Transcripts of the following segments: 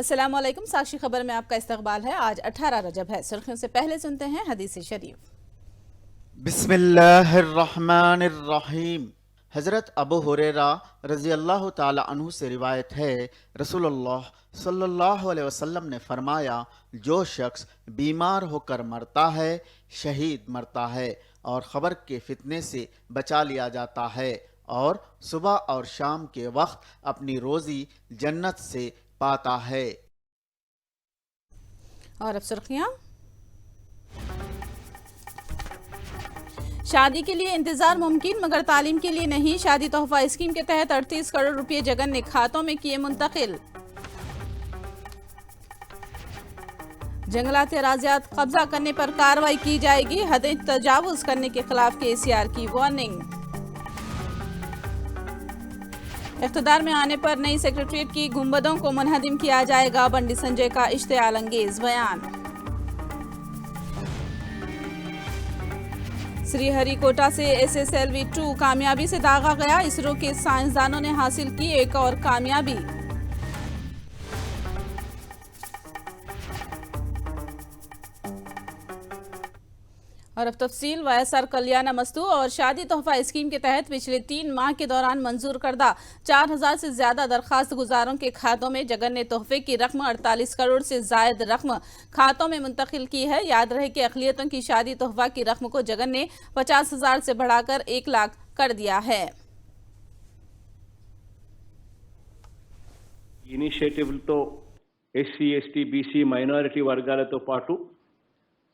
अस्सलाम वालेकुम। साक्षी खबर में आपका इस्तकबाल है। आज 18 रजब है। सुर्खियों से पहले सुनते हैं हदीस शरीफ। बिस्मिल्लाहिर्रहमानिर्रहीम। हज़रत अबू हुरैरा रज़ी अल्लाह ताला अन्हु से रिवायत है, रसूलुल्लाह सल्लल्लाहु अलैहि वसल्लम ने फरमाया, जो शख्स बीमार होकर मरता है, शहीद मरता है और ख़बर के फितने से बचा लिया जाता है और सुबह और शाम के वक्त अपनी रोज़ी जन्नत से पाता है। और अब सुर्खियां। शादी के लिए इंतजार मुमकिन मगर तालीम के लिए नहीं। शादी तोहफा स्कीम के तहत 38 करोड़ रुपए जगन ने खातों में किए मुंतकिल। जंगलात अराजियात कब्जा करने पर कार्रवाई की जाएगी। हदें तजावुज करने के खिलाफ केसीआर की वार्निंग। इख्तिदार में आने पर नई सेक्रेटरीट की गुंबदों को मुनहदिम किया जाएगा। बंडी संजय का इश्तियाल अंगेज बयान। श्रीहरिकोटा से SSLV 2 कामयाबी से दागा गया। इसरो के साइंसदानों ने हासिल की एक और कामयाबी। और अब तफसील। YSR कल्याण मस्तू और शादी तोहफा स्कीम के तहत पिछले 3 माह के दौरान मंजूर करदा 4000 से ज्यादा दरखास्त गुजारों के खातों में जगन ने तोहफे की रकम 48 करोड़ से जायद रकम खातों में मुंतकिल की है। याद रहे कि अक़लियतों की शादी तोहफा की रकम को जगन ने 50,000 से बढ़ाकर 1 लाख कर दिया है। ఇనిషియేటివ్లతో ఎస్సీ ఎస్టీ బీసీ మైనారిటీ వర్గాలతో పాటు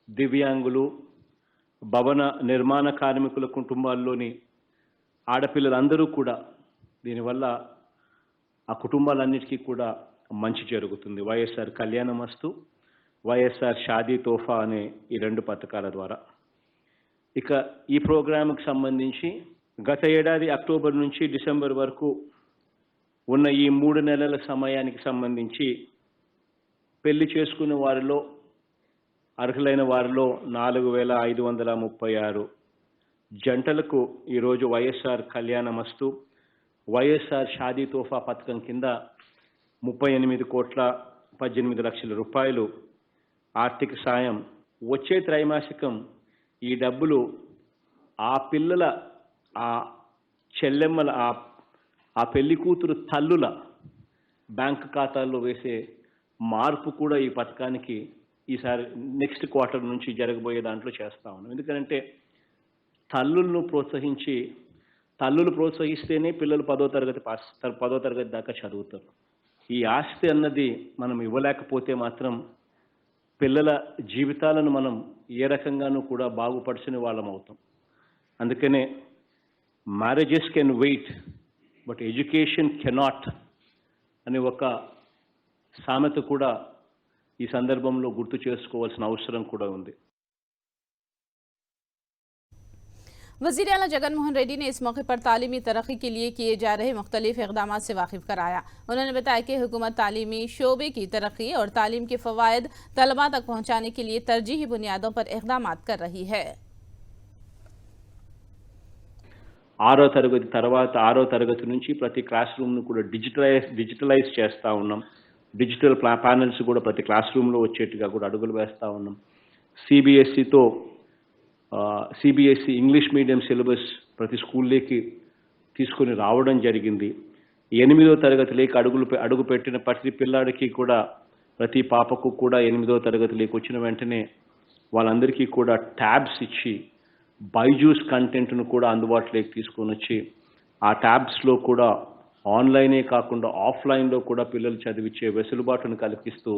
దివ్యాంగులు భవన నిర్మాణ కార్మికుల కుటుంబాల్లోని ఆడపిల్లలందరూ కూడా దీనివల్ల ఆ కుటుంబాలన్నిటికీ కూడా మంచి జరుగుతుంది. వైఎస్ఆర్ కళ్యాణమస్తు, వైఎస్ఆర్ షాదీ తోఫా అనే ఈ 2 పథకాల ద్వారా. ఇక ఈ ప్రోగ్రాంకి సంబంధించి గత ఏడాది అక్టోబర్ నుంచి డిసెంబర్ వరకు ఉన్న ఈ 3 నెలల సమయానికి సంబంధించి పెళ్లి చేసుకున్న వారిలో అర్హులైన వారిలో 4536 జంటలకు ఈరోజు వైఎస్ఆర్ కళ్యాణమస్తు వైఎస్ఆర్ షాదీ తోఫా పథకం కింద 38,18,00,000 రూపాయలు ఆర్థిక సాయం. వచ్చే త్రైమాసికం ఈ డబ్బులు ఆ పిల్లల ఆ చెల్లెమ్మల ఆ పెళ్లి కూతురు తల్లుల బ్యాంక్ ఖాతాల్లో వేసే మార్పు కూడా ఈ పథకానికి ఈసారి నెక్స్ట్ క్వార్టర్ నుంచి జరగబోయే దాంట్లో చేస్తా ఉన్నాం. ఎందుకంటే తల్లులు ప్రోత్సహిస్తేనే పిల్లలు 10వ తరగతి దాకా చదువుతారు. ఈ ఆస్తి అన్నది మనం ఇవ్వలేకపోతే మాత్రం పిల్లల జీవితాలను మనం ఏ రకంగానూ కూడా బాగుపరిచిన వాళ్ళం అవుతాం. అందుకనే marriages can wait but education cannot అనే ఒక సామెత కూడా ఈ సందర్భంలో గుర్తు చేసుకోవాల్సిన అవసరం కూడా ఉంది. वज़ीर आला जगन मोहन रेड्डी ने इस मौके पर तालीमी तरक्की के लिए किए जा रहे मुख्तलिफ इक़दाम से वाकिफ कराया। उन्होंने बताया कि हुकूमत तालीमी शोबे की तरक्की और तालीम के फ़वायद तलबा तक पहुँचाने के लिए तरजीही बुनियादों पर इक़दाम कर रही है। 6వ తరగతి తర్వాత 6వ తరగతి నుంచి ప్రతి క్లాస్ రూమ్ను కూడా డిజిటలైజ్ చేస్తూ ఉన్నాం. డిజిటల్ ప్యానెల్స్ కూడా ప్రతి క్లాస్ రూమ్లో వచ్చేట్టుగా కూడా అడుగులు వేస్తూ ఉన్నాం. సిబిఎస్ఈ ఇంగ్లీష్ మీడియం సిలబస్ ప్రతి స్కూల్లోకి తీసుకొని రావడం జరిగింది. 8వ తరగతిలోకి అడుగు పెట్టిన ప్రతి పిల్లాడికి కూడా ప్రతి పాపకు కూడా 8వ తరగతిలోకి వచ్చిన వెంటనే వాళ్ళందరికీ కూడా ట్యాబ్స్ ఇచ్చి బైజూస్ కంటెంట్ను కూడా అందుబాటులోకి తీసుకొని వచ్చి ఆ ట్యాబ్స్లో కూడా ఆన్లైనే కాకుండా ఆఫ్లైన్లో కూడా పిల్లలు చదివించే వెసులుబాటును కల్పిస్తూ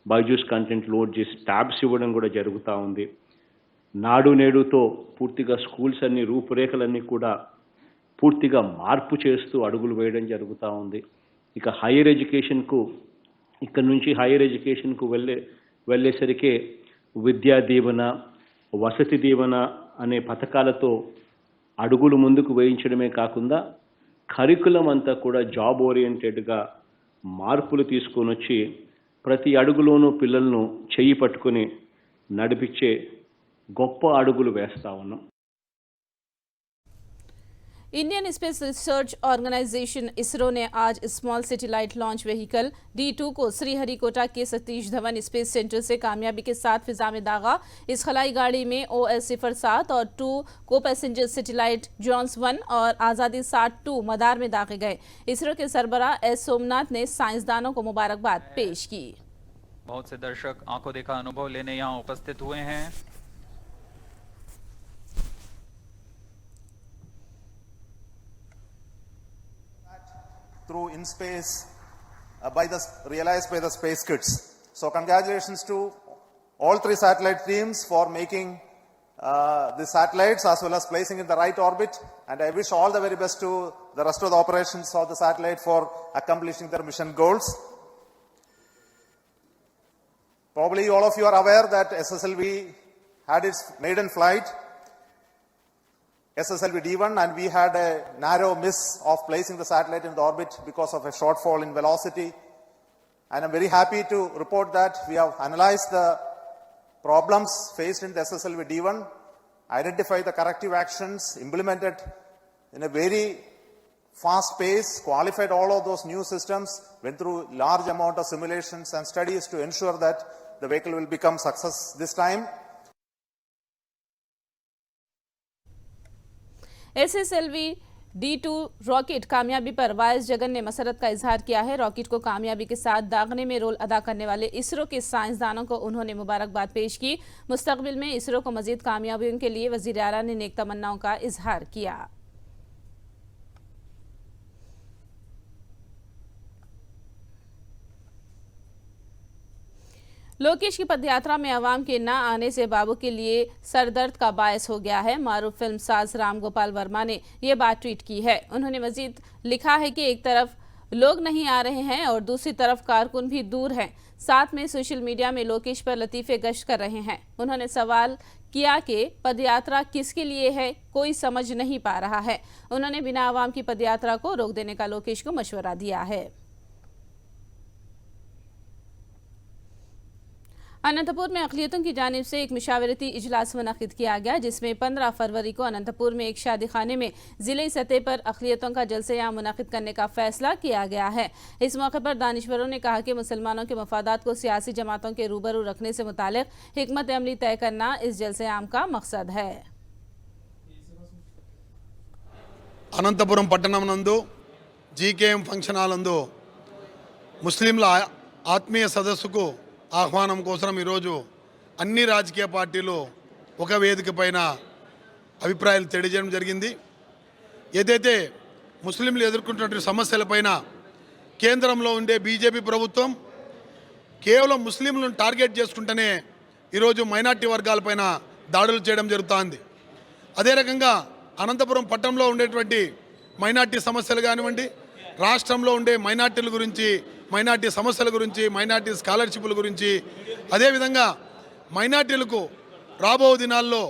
బైజూస్ కంటెంట్ లోడ్ చేసి ట్యాబ్స్ ఇవ్వడం కూడా జరుగుతూ ఉంది. నాడు నేడుతో పూర్తిగా స్కూల్స్ అన్ని రూపురేఖలన్నీ కూడా పూర్తిగా మార్పు చేస్తూ అడుగులు వేయడం జరుగుతూ ఉంది. ఇక హైయర్ ఎడ్యుకేషన్కు ఇక్కడ నుంచి హైయర్ ఎడ్యుకేషన్కు వెళ్ళేసరికే విద్యా దీవెన, వసతి దీవెన అనే పథకాలతో అడుగులు ముందుకు వేయించడమే కాకుండా కరికులం అంతా కూడా జాబ్ ఓరియంటెడ్గా మార్పులు తీసుకొని వచ్చి ప్రతి అడుగులోనూ పిల్లలను చెయ్యి పట్టుకొని నడిపించే గొప్ప అడుగులు వేస్తా ఉన్నాం. Indian Space Research Organisation ISRO ने आज small satellite launch vehicle D2 को श्रीहरिकोटा के सतीश धवन स्पेस सेंटर से कामयाबी के साथ फिजा में दागा। इस खलाई गाड़ी में OS-07 और 2 को पैसेंजर सैटेलाइट जॉन्स 1 और आज़ादी 62 मदार में दागे गए। इसरो के सरबराह S सोमनाथ ने साइंसदानों को मुबारकबाद पेश की। बहुत से दर्शक आंखों देखा अनुभव लेने यहाँ उपस्थित हुए हैं। Through in space realized by the space kids. So congratulations to all three satellite teams for making the satellites as well as placing in the right orbit, and I wish all the very best to the rest of the operations of the satellite for accomplishing their mission goals. Probably all of you are aware that SSLV had its maiden flight, SSLV D1, and we had a narrow miss of placing the satellite in the orbit because of a shortfall in velocity. And I'm very happy to report that we have analyzed the problems faced in the SSLV D1, identified the corrective actions, implemented in a very fast pace, qualified all of those new systems, went through large amount of simulations and studies to ensure that the vehicle will become success this time. SSLV D2 rocket कामयाबी पर vice Jagan ने मसरत का इजहार किया है। Rocket को कामयाबी के साथ दागने में रोल अदा करने वाले इसरो के साइंसदानों को उन्होंने मुबारकबाद पेश की। मुस्तकबिल में इसरो को मजीद कामयाबियों के लिए वजीर आला ने नेक तमन्नाओं का इजहार किया। लोकेश की पदयात्रा में अवाम के न आने से बाबू के लिए सरदर्द का बायस हो गया है। मारूफ फिल्म साज राम गोपाल वर्मा ने यह बात ट्वीट की है। उन्होंने मजीद लिखा है कि एक तरफ लोग नहीं आ रहे हैं और दूसरी तरफ कारकुन भी दूर हैं। साथ में सोशल मीडिया में लोकेश पर लतीफ़े गश्त कर रहे हैं। उन्होंने सवाल किया कि पदयात्रा किसके लिए है, कोई समझ नहीं पा रहा है। उन्होंने बिना अवाम की पदयात्रा को रोक देने का लोकेश को मशवरा दिया है। अनंतपुर में अक़लियतों की जानिब से एक मुशावरती इजलास मुनक़िद किया गया, जिसमें 15 फरवरी को अनंतपुर में एक शादी खाने में ज़िले सतह पर अक़लियतों का जलसे-ए-आम मुनक़िद करने का फ़ैसला किया गया है। इस मौके पर दानिशवरों ने कहा कि मुसलमानों के मफादात को सियासी जमातों के रूबरू रखने से मुतालिक हिकमत अमली तय करना इस जलसे-ए-आम का मकसद है। అనంతపురం పట్టణం నందు జీకేఎం ఫంక్షన్ హాల్ నందు ముస్లింల ఆత్మీయ సదస్సుకు ఆహ్వానం కోసం ఈరోజు అన్ని రాజకీయ పార్టీలు ఒక వేదిక పైన అభిప్రాయాలు తెలియజేయడం జరిగింది. ఏదైతే ముస్లింలు ఎదుర్కొంటున్నటువంటి సమస్యలపైన కేంద్రంలో ఉండే బీజేపీ ప్రభుత్వం కేవలం ముస్లింలను టార్గెట్ చేసుకుంటూనే ఈరోజు మైనార్టీ వర్గాలపైన దాడులు చేయడం జరుగుతోంది. అదే రకంగా అనంతపురం పట్టణంలో ఉండేటువంటి మైనార్టీ సమస్యలు కానివ్వండి, రాష్ట్రంలో ఉండే మైనార్టీల గురించి, మైనార్టీ సమస్యల గురించి, మైనార్టీ స్కాలర్షిప్ల గురించి, అదేవిధంగా మైనార్టీలకు రాబో దినాల్లో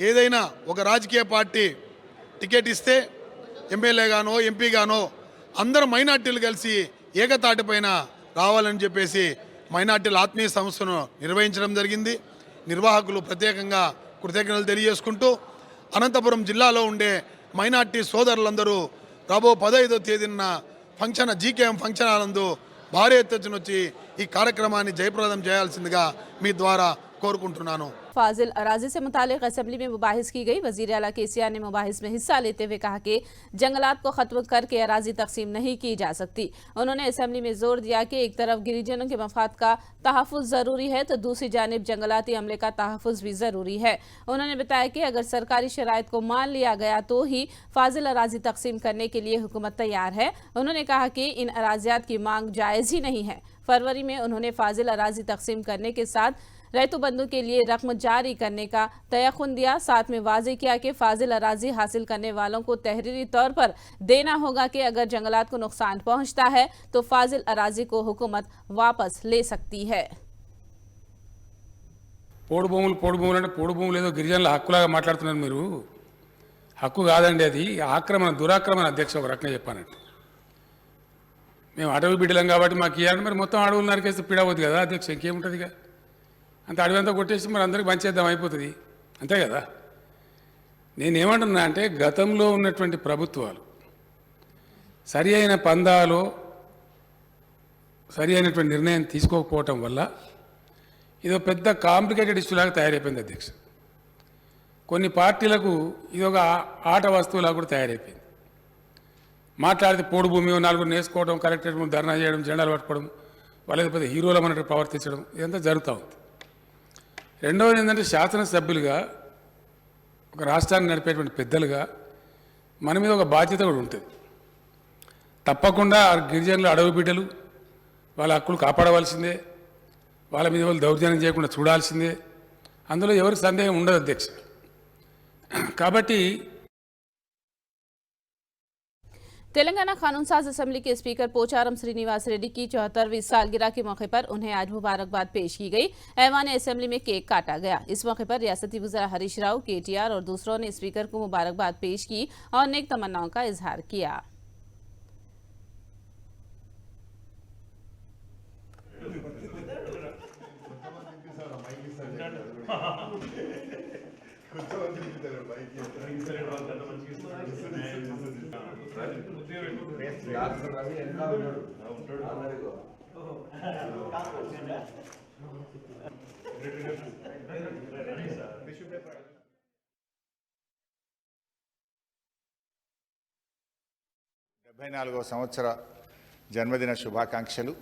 ఏదైనా ఒక రాజకీయ పార్టీ టికెట్ ఇస్తే ఎమ్మెల్యేగానో ఎంపీగానో అందరూ మైనార్టీలు కలిసి ఏకతాటిపైన రావాలని చెప్పేసి మైనార్టీల ఆత్మీయ సంస్థను నిర్వహించడం జరిగింది. నిర్వాహకులు ప్రత్యేకంగా కృతజ్ఞతలు తెలియజేసుకుంటూ అనంతపురం జిల్లాలో ఉండే మైనార్టీ సోదరులందరూ రాబో 15వ తేదీన ఫంక్షన్ జీకేఎం ఫంక్షన్ హాలందు భారీ ఎత్తున వచ్చి ఈ కార్యక్రమాన్ని జయప్రదం చేయాల్సిందిగా మీ ద్వారా కోరుకుంటున్నాను. फाजिल अराजी से मुतालिक असेंबली में मुबाहिस की गई। वजीर आला केसीआर ने मुबाहिस में हिस्सा लेते हुए कहा कि जंगलात को खत्म करके अराजी तकसीम नहीं की जा सकती। उन्होंने असेंबली में जोर दिया कि एक तरफ गिरिजनों के मफाद का तहफ़्फ़ुज़ ज़रूरी है तो दूसरी जानिब जंगलाती अमले का तहफ़्फ़ुज़ भी ज़रूरी है। उन्होंने बताया कि अगर सरकारी शराइत को मान लिया गया तो ही फाजिल अराजी तकसीम करने के लिए हुकूमत तैयार है। उन्होंने कहा कि इन अराजियात की मांग जायज़ ही नहीं है। फरवरी में उन्होंने फाजिल अराजी तकसीम करने के साथ रैतु बंदों के लिए रकम जारी करने का तयख्खुन दिया। साथ में वाज़े किया कि फाजिल अराजी हासिल करने वालों को तहरीरी तौर पर देना होगा कि अगर जंगलात को नुकसान पहुंचता है तो फाजिल अराजी को हुकूमत वापस ले सकती है। పోడు భూములు అంటే పోడు భూములు ఏదో గిరిజనుల హక్కులాగా మాట్లాడుతున్నారు మీరు. హక్కు కాదండి, అది ఆక్రమణ, దురాక్రమణ అధ్యక్ష. ఒక రకంగా చెప్పానంటే మేము అడవి బిడ్డలం కాబట్టి మాకు ఇవ్వాలంటే మరి మొత్తం అడవులు నరికేస్తే పీడవద్దు కదా అధ్యక్ష. ఇంకేముంటుంది? ఇక అంత అడవి అంతా కొట్టేసి మరి అందరికి పంచేద్దాం, అయిపోతుంది, అంతే కదా. నేనేమంటున్నా అంటే గతంలో ఉన్నటువంటి ప్రభుత్వాలు సరి అయిన పందాలో సరి అయినటువంటి నిర్ణయం తీసుకోకపోవటం వల్ల ఇదో పెద్ద కాంప్లికేటెడ్ ఇష్యూ లాగా తయారైపోయింది అధ్యక్ష. కొన్ని పార్టీలకు ఇదొక ఆట వస్తువులాగా కూడా తయారైపోయింది. మాట్లాడితే పోడు భూమి నలుగురు నేసుకోవడం, కలెక్టరేట్ ముందు ధర్నా చేయడం, జెండాలు పట్టుకోవడం, వాళ్ళది పెద్ద హీరోల మనకు ప్రవర్తించడం, ఇదంతా జరుగుతూ ఉంది. రెండవది ఏంటంటే శాసనసభ్యులుగా ఒక రాష్ట్రాన్ని నడిపేటువంటి పెద్దలుగా మన మీద ఒక బాధ్యత కూడా ఉంటుంది. తప్పకుండా గిరిజనులు అడవి బిడ్డలు వాళ్ళ హక్కులు కాపాడవలసిందే, వాళ్ళ మీద వాళ్ళు దౌర్జన్యం చేయకుండా చూడాల్సిందే, అందులో ఎవరికి సందేహం ఉండదు అధ్యక్ష. కాబట్టి तेलंगाना कानून साज असेंबली के स्पीकर पोचारम श्रीनिवास रेड्डी की 74वीं सालगिरह के मौके पर उन्हें आज मुबारकबाद पेश की गई। ऐवान असेंबली में केक काटा गया। इस मौके पर रियासती वज़ीर हरीश राव, केटीआर और दूसरों ने स्पीकर को मुबारकबाद पेश की और नेक तमन्नाओं का इजहार किया। సంవత్సర జన్మదిన శుభాకాంక్షలు.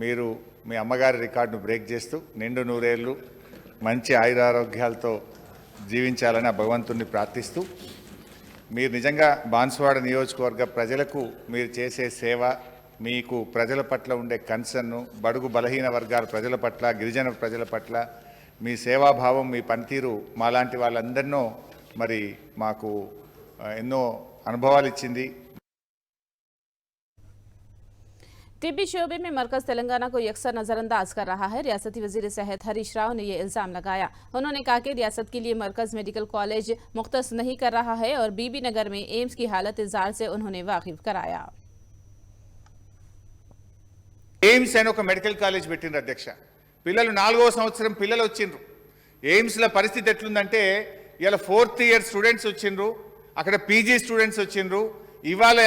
మీరు మీ అమ్మగారి రికార్డును బ్రేక్ చేస్తూ నిండు నూరేళ్లు మంచి ఆయురారోగ్యాలతో జీవించాలని ఆ భగవంతుణ్ణి ప్రార్థిస్తూ, మీరు నిజంగా బాన్సువాడ నియోజకవర్గ ప్రజలకు మీరు చేసే సేవ, మీకు ప్రజల పట్ల ఉండే కన్సర్ను, బడుగు బలహీన వర్గాల ప్రజల పట్ల, గిరిజన ప్రజల పట్ల మీ సేవాభావం, మీ పనితీరు మాలాంటి వాళ్ళందరినో మరి మాకు ఎన్నో అనుభవాలు ఇచ్చింది. टिब्बी शोबे में मरकज तेलंगाना को यकसर नजरअंदाज कर रहा है। रियासती वजीर सेहत हरीश राव ने यह इल्जाम लगाया। उन्होंने कहा कि रियासत के लिए मरकज मेडिकल कॉलेज मुख्तस नहीं कर रहा है और बीबी नगर में एम्स की हालत इजार से उन्होंने वाकिफ कराया। ఎయిమ్స్ అని ఒక మెడికల్ కాలేజ్ పెట్టిండ్రు అధ్యక్ష. పిల్లలు 4వ సంవత్సరం పిల్లలు వచ్చిండ్రు. ఎయిమ్స్ల పరిస్థితి ఎట్లుందంటే ఇలా 4th ఇయర్ స్టూడెంట్స్ వచ్చిండ్రు, అక్కడ పీజీ స్టూడెంట్స్ వచ్చిండ్రు. ఇవాళ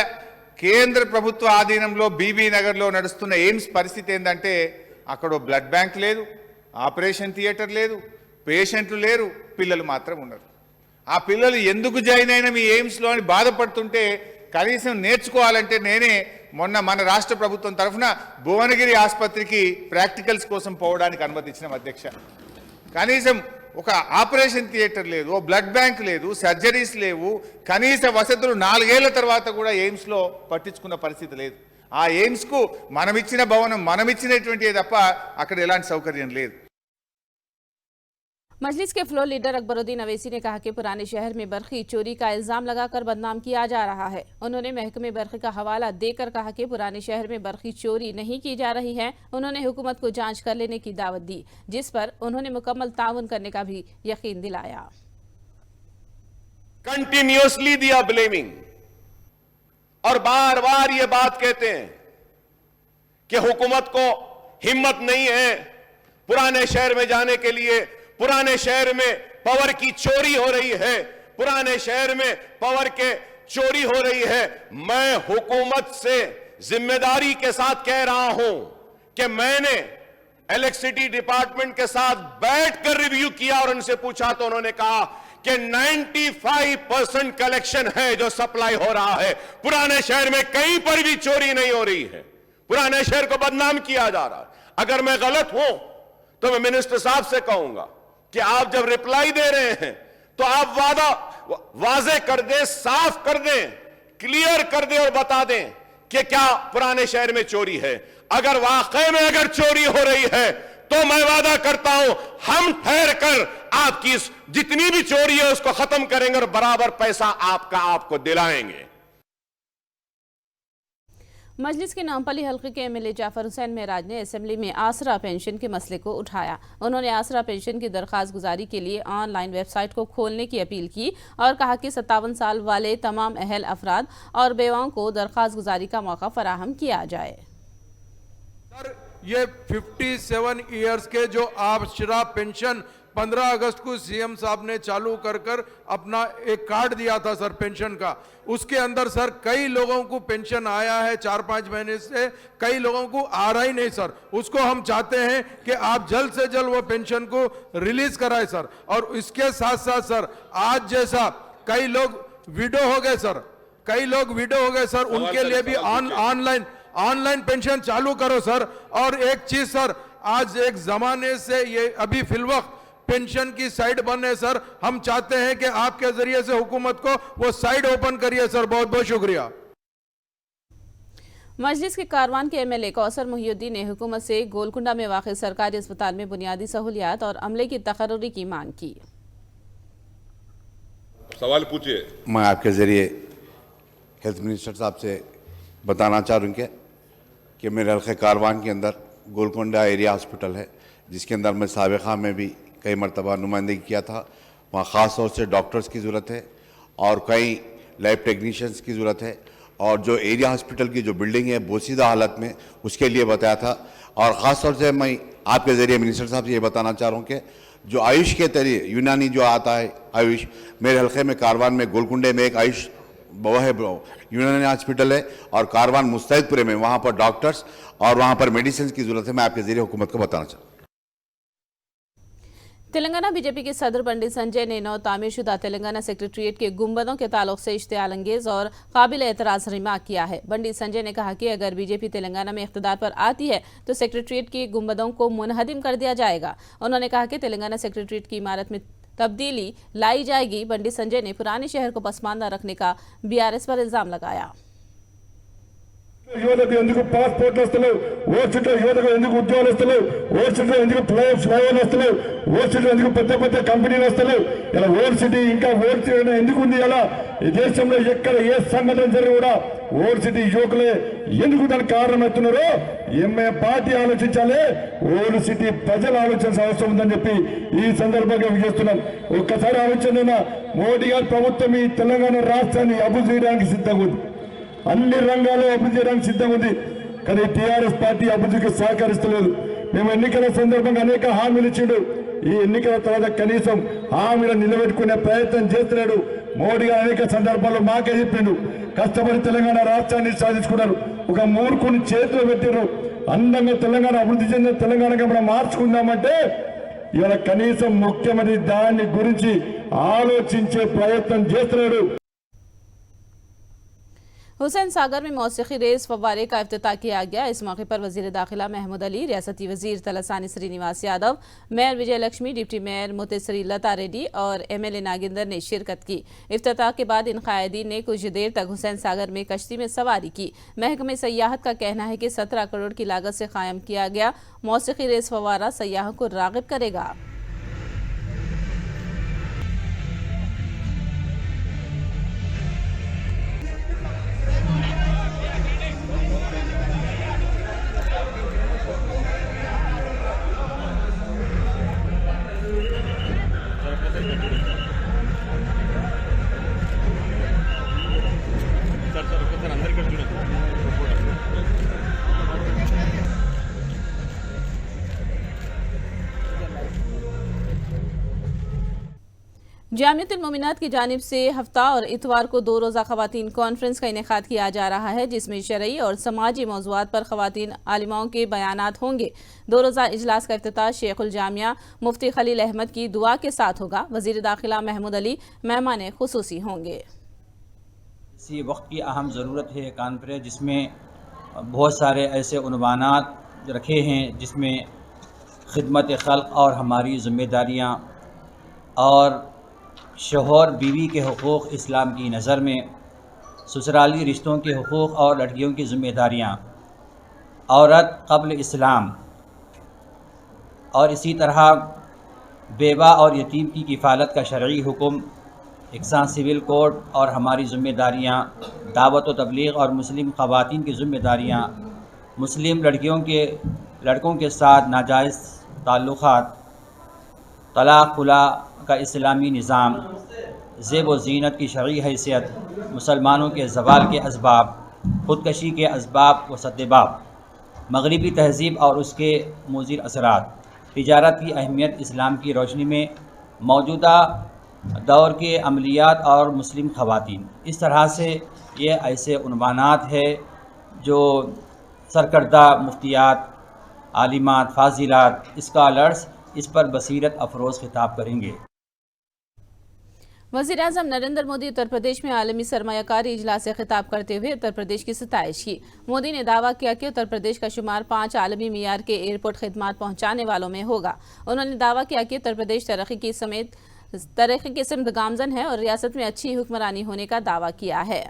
కేంద్ర ప్రభుత్వ ఆధీనంలో బీబీ నగర్లో నడుస్తున్న ఎయిమ్స్ పరిస్థితి ఏంటంటే అక్కడ బ్లడ్ బ్యాంక్ లేదు, ఆపరేషన్ థియేటర్ లేదు, పేషెంట్లు లేరు, పిల్లలు మాత్రం ఉన్నారు. ఆ పిల్లలు ఎందుకు జాయిన్ అయినా మీ ఎయిమ్స్లో అని బాధపడుతుంటే కనీసం నేర్చుకోవాలంటే నేనే మొన్న మన రాష్ట్ర ప్రభుత్వం తరఫున భువనగిరి ఆసుపత్రికి ప్రాక్టికల్స్ కోసం పోవడానికి అనుమతి ఇచ్చినాం అధ్యక్ష. కనీసం ఒక ఆపరేషన్ థియేటర్ లేదు, ఓ బ్లడ్ బ్యాంక్ లేదు, సర్జరీస్ లేవు, కనీస వసతులు 4 ఏళ్ల తర్వాత కూడా ఎయిమ్స్లో పట్టించుకున్న పరిస్థితి లేదు. ఆ ఎయిమ్స్కు మనమిచ్చిన భవనం మనమిచ్చినటువంటిదే తప్ప అక్కడ ఎలాంటి సౌకర్యం లేదు. मजलिस के फ्लोर लीडर अकबरुद्दीन अवैसी ने कहा कि पुराने शहर में बरखी चोरी का इल्जाम लगाकर बदनाम किया जा रहा है। उन्होंने महकमे बरखी का हवाला देकर कहा कि पुराने शहर में बरखी चोरी नहीं की जा रही है। उन्होंने हुकूमत को जांच कर लेने की दावत दी, जिस पर उन्होंने मुकम्मल ताउन करने का भी यकीन दिलाया। कंटिन्यूअसली दिया ब्लेमिंग और बार बार ये बात कहते हैं कि हुकूमत को हिम्मत नहीं है पुराने शहर में जाने के लिए। पुराने शहर में पावर की चोरी हो रही है, पुराने शहर में पावर के चोरी हो रही है। मैं हुकूमत से जिम्मेदारी के साथ कह रहा हूं कि मैंने इलेक्ट्रिसिटी डिपार्टमेंट के साथ बैठकर रिव्यू किया और उनसे पूछा तो उन्होंने कहा कि 95% कलेक्शन है जो सप्लाई हो रहा है। पुराने शहर में कहीं पर भी चोरी नहीं हो रही है, पुराने शहर को बदनाम किया जा रहा है। अगर मैं गलत हूं तो मैं मिनिस्टर साहब से कहूंगा कि आप जब रिप्लाई दे रहे हैं तो आप वाजे कर दें, साफ कर दें, क्लियर कर दें और बता दें कि क्या पुराने शहर में चोरी है। अगर वाकई में अगर चोरी हो रही है तो मैं वादा करता हूं हम ठहर कर आपकी जितनी भी चोरी है उसको खत्म करेंगे और बराबर पैसा आपको दिलाएंगे। मजलिस के नामपली हल्के के एमएलए जाफर हुसैन मेराज ने असेंबली में आसरा पेंशन के मसले को उठाया। उन्होंने आसरा पेंशन की दरख्वास्त गुजारी के लिए ऑनलाइन वेबसाइट को खोलने की अपील की और कहा कि 57 साल वाले तमाम अहल अफराद और बेवाओं को दरख्वास्त गुजारी का मौका फराहम किया जाए। सर, ये 57 ईयर्स के जो आसरा पेंशन 15 अगस्त को सीएम साहब ने चालू कर अपना एक कार्ड दिया था सर पेंशन का। उसके अंदर सर कई लोगों को पेंशन आया है 4-5 महीने से, कई लोगों को आ रहा ही नहीं सर। उसको हम चाहते हैं कि आप जल्द से जल्द वो पेंशन को रिलीज कराए सर। और इसके साथ साथ सर आज जैसा कई लोग विडो हो गए सर, कई लोग विडो हो गए सर, उनके लिए भी ऑनलाइन पेंशन चालू करो सर। और एक चीज सर, आज एक जमाने से ये अभी फिलवक्त पेंशन की साइट बन है सर, हम चाहते हैं कि आपके जरिए से हुकूमत को वो साइट ओपन करिए सर। बहुत बहुत शुक्रिया। मजलिस के कारवान के एमएलए कौसर मोहिउद्दीन ने हुकूमत से गोलकुंडा में वाक़ सरकारी अस्पताल में बुनियादी सहूलियात और अमले की तकर्रुरी की मांग की। सवाल पूछिए। मैं आपके ज़रिए हेल्थ मिनिस्टर साहब से बताना चाह रहा हूँ कि मेरे हल्के कारवान के अंदर गोलकुंडा एरिया हॉस्पिटल है, जिसके अंदर मैं साबिक़ा में भी कई मरतबा नुमाइंदगी किया था। वहाँ ख़ास तौर से डॉक्टर्स की ज़रूरत है और कई लैब टेक्नीशियंस की ज़रूरत है। और जो एरिया हॉस्पिटल की जो बिल्डिंग है बोसीदा हालत में, उसके लिए बताया था। और ख़ास तौर से मैं आपके ज़रिए मिनिस्टर साहब से ये बताना चाह रहा हूँ कि जो आयुष के तरीके यूनानी जो आता है आयुष, मेरे हल्के में कारवान में गोलकुंडे में एक आयुष वो है यूनानी हॉस्पिटल है, और कारवान मुस्तैदपुरे में वहाँ पर डॉक्टर्स और वहाँ पर मेडिसिन की ज़रूरत है। मैं आपके ज़रिए हुकूमत को बताना चाहता हूँ। तेलंगाना बीजेपी के सदर पंडित संजय ने नौ तामीरशुदा तेलंगाना सेक्रेटरीट के गुंबदों के ताल्लुक से इश्तियाल अंगेज और काबिल एतराज़ रिमार्क किया है। पंडित संजय ने कहा कि अगर बीजेपी तेलंगाना में इख्तिदार पर आती है तो सेक्रेटरीट के गुंबदों को मुनहदिम कर दिया जाएगा। उन्होंने कहा कि तेलंगाना सेक्रेटरीट की इमारत में तब्दीली लाई जाएगी। पंडित संजय ने पुराने शहर को पसमानदा रखने का बीआरएस पर इल्जाम लगाया। యువతకు ఎందుకు పాస్పోర్ట్లు వస్తలేవు, ఓవర్సిటీలో యువతకు ఎందుకు ఉద్యోగాలు వస్తలేవు, ఓవర్సిటీలో ఎందుకు ఫ్లైఓవర్లు వస్తలేవు, ఓవర్సిటీలో ఎందుకు పెద్ద పెద్ద కంపెనీలు వస్తలేవు. ఇలా ఓవర్సిటీ ఇంకా ఓవర్సిటీ ఎందుకు ఉంది? ఇలా ఈ దేశంలో ఎక్కడ ఏ సంఘటన జరిగి కూడా ఓవర్సిటీ యువకులే ఎందుకు దానికి కారణమవుతున్నారో ఎంఏ పార్టీ ఆలోచించాలి, ఓవర్సిటీ ప్రజలు ఆలోచించాల్సిన అవసరం ఉందని చెప్పి ఈ సందర్భంగా చేస్తున్నాం. ఒక్కసారి ఆలోచన మోడీ గారి ప్రభుత్వం ఈ తెలంగాణ రాష్ట్రాన్ని అభివృద్ధి చేయడానికి సిద్ధంగా ఉంది, అన్ని రంగాల్లో అభివృద్ధి చేయడానికి సిద్ధంగా ఉంది. కానీ టీఆర్ఎస్ పార్టీ అభివృద్ధికి సహకరిస్తలేదు. మేము ఎన్నికల సందర్భంగా అనేక హామీలు ఇచ్చిండు, ఈ ఎన్నికల తర్వాత కనీసం హామీలను నిలబెట్టుకునే ప్రయత్నం చేస్తున్నాడు. మోడీ గారు అనేక సందర్భాల్లో మాకే చెప్పిండు, కష్టపడి తెలంగాణ రాష్ట్రాన్ని సాధించుకున్నారు, ఒక మూర్ఖుని చేతిలో పెట్టారు. అందంగా తెలంగాణ అభివృద్ధి చెందిన తెలంగాణగా మనం మార్చుకుందామంటే ఇవాళ కనీసం ముఖ్యమంత్రి దాని గురించి ఆలోచించే ప్రయత్నం చేస్తున్నాడు. हुसैन सागर में मौसीकी रेस फव्वारे का इफ्तिताह किया गया। इस मौके पर वजीर दाखिला महमूद अली, रियासती वजीर तलसानी श्रीनिवास यादव, मेयर विजय लक्ष्मी, डिप्टी मेयर मुतेसरी लता रेड्डी और एमएलए नागेंद्र ने शिरकत की। इफ्तिताह के बाद इन कायदीन ने कुछ देर तक हुसैन सागर में कश्ती में सवारी की। महकमे सयाहत का कहना है कि 17 करोड़ की लागत से कायम किया गया मौसीकी रेस फव्वारा सयाहों को राग़िब करेगा। जामियतुल मोमिनात की जानिब से हफ्ता और इतवार को 2 रोज़ा ख़वातीन कॉन्फ्रेंस का इनेकाद किया जा रहा है, जिसमें शरई और समाजी मौज़ूआत पर ख़वातीन आलिमाओं के बयानात होंगे। 2 रोज़ा इजलास का इफ्तिताह शेखुल जामिया मुफ्ती खलील अहमद की दुआ के साथ होगा। वज़ीर दाखिला महमूद अली मेहमान खुसूसी होंगे। इसी वक्त की अहम ज़रूरत है कॉन्फ्रेंस, जिसमें बहुत सारे ऐसे उन्वानात रखे हैं जिसमें खिदमत खल्क़ और हमारी ज़िम्मेदारियाँ और शोहर बीवी के हुकूक़ इस्लाम की नज़र में, ससुराली रिश्तों के हुकूक़ और लड़कियों की ज़िम्मेदारियाँ, औरत क़ब्ल इस्लाम, और इसी तरह बेवा और यतीम की किफ़ालत का शरई हुक्म, इकसान सिविल कोड और हमारी ज़िम्मेदारियाँ, दावत व तबलीग और मुस्लिम ख़वातीन की ज़िम्मेदारियाँ, मुस्लिम लड़कों के साथ नाजायज़ ताल्लुक़ात, तलाक़ खुला का इस्लामी निज़ाम, ज़ेब व ज़ीनत की शरई हैसियत, मुसलमानों के ज़वाल के असबाब, ख़ुदकशी के असबाब व सद्देबाब, मगरिबी तहज़ीब और उसके मुज़िर असरात, तिजारत की अहमियत इस्लाम की रोशनी में मौजूदा दौर के अमलियात और मुस्लिम ख़वातीन, इस तरह से ये ऐसे उन्वानात है जो सरकर्दा मुफ्तियात, आलिमात, फाजिलात, स्कॉलर्स इस पर बसीरत अफरोज़ खिताब करेंगे। वज़ीर आज़म नरेंद्र मोदी उत्तर प्रदेश में आलमी सरमायाकारी इजलास से खिताब करते हुए उत्तर प्रदेश की सताइश की। मोदी ने दावा किया कि उत्तर प्रदेश का शुमार 5 आलमी मियार के एयरपोर्ट खिदमात पहुंचाने वालों में होगा। उन्होंने दावा किया कि उत्तर प्रदेश तरक्की की सिमत गामजन है और रियासत में अच्छी हुक्मरानी होने का दावा किया है।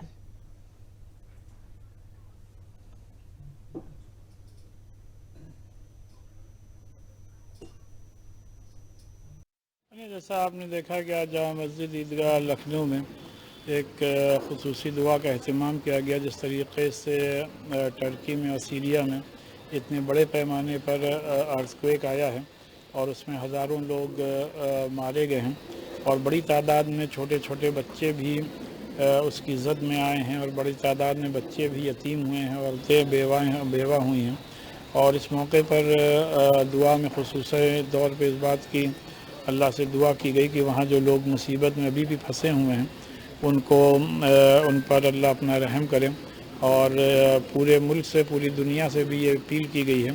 जैसा आपने देखा कि आज जामा मस्जिद ईदगाह लखनऊ में एक खुसूसी दुआ का अहतमाम किया गया। जिस तरीके से टर्की में और सीरिया में इतने बड़े पैमाने पर अर्थक्वेक आया है और उसमें हज़ारों लोग मारे गए हैं और बड़ी तादाद में छोटे छोटे बच्चे भी उसकी जद में आए हैं और बड़ी तादाद में बच्चे भी यतीम हुए हैं, औरतें बेवा हुई हैं। और इस मौके पर दुआ में खुसूसी तौर पर इस बात की अल्लाह से दुआ की गई कि वहाँ जो लोग मुसीबत में अभी भी फंसे हुए हैं उन पर अल्लाह अपना रहम करें। और पूरे मुल्क से, पूरी दुनिया से भी ये अपील की गई है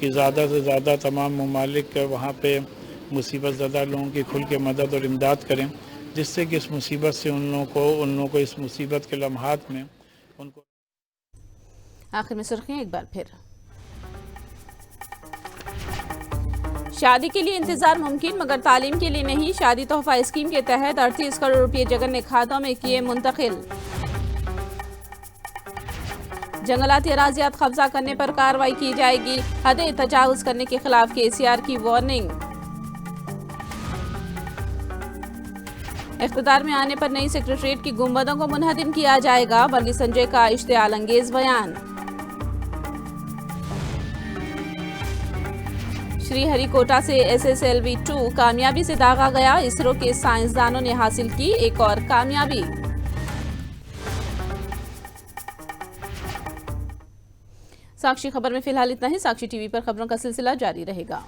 कि ज़्यादा से ज़्यादा तमाम ममालिक वहाँ पे मुसीबत ज़्यादा लोगों की खुल के मदद और इमदाद करें, जिससे कि इस मुसीबत से उन लोगों को इस मुसीबत के लम्हात में उनको। आखिर में सुर्खियां एक बार फिर। शादी के लिए इंतजार मुमकिन मगर तालीम के लिए नहीं। शादी तोहफा स्कीम के तहत 38 करोड़ रुपए जगन ने खातों में किए मुंतकिल। जंगलाती अराजियात कब्जा करने पर कार्रवाई की जाएगी। हदें तजावुज करने के खिलाफ केसीआर की वार्निंग। इख्तिदार में आने पर नई सेक्रेटरीट की गुंबदों को मुनहदिम किया जाएगा। बंडी संजय का इश्तियाल अंगेज बयान। श्रीहरिकोटा से SSLV 2 कामयाबी से दागा गया। इसरो के साइंसदानों ने हासिल की एक और कामयाबी। साक्षी खबर में फिलहाल इतना ही। साक्षी टीवी पर खबरों का सिलसिला जारी रहेगा।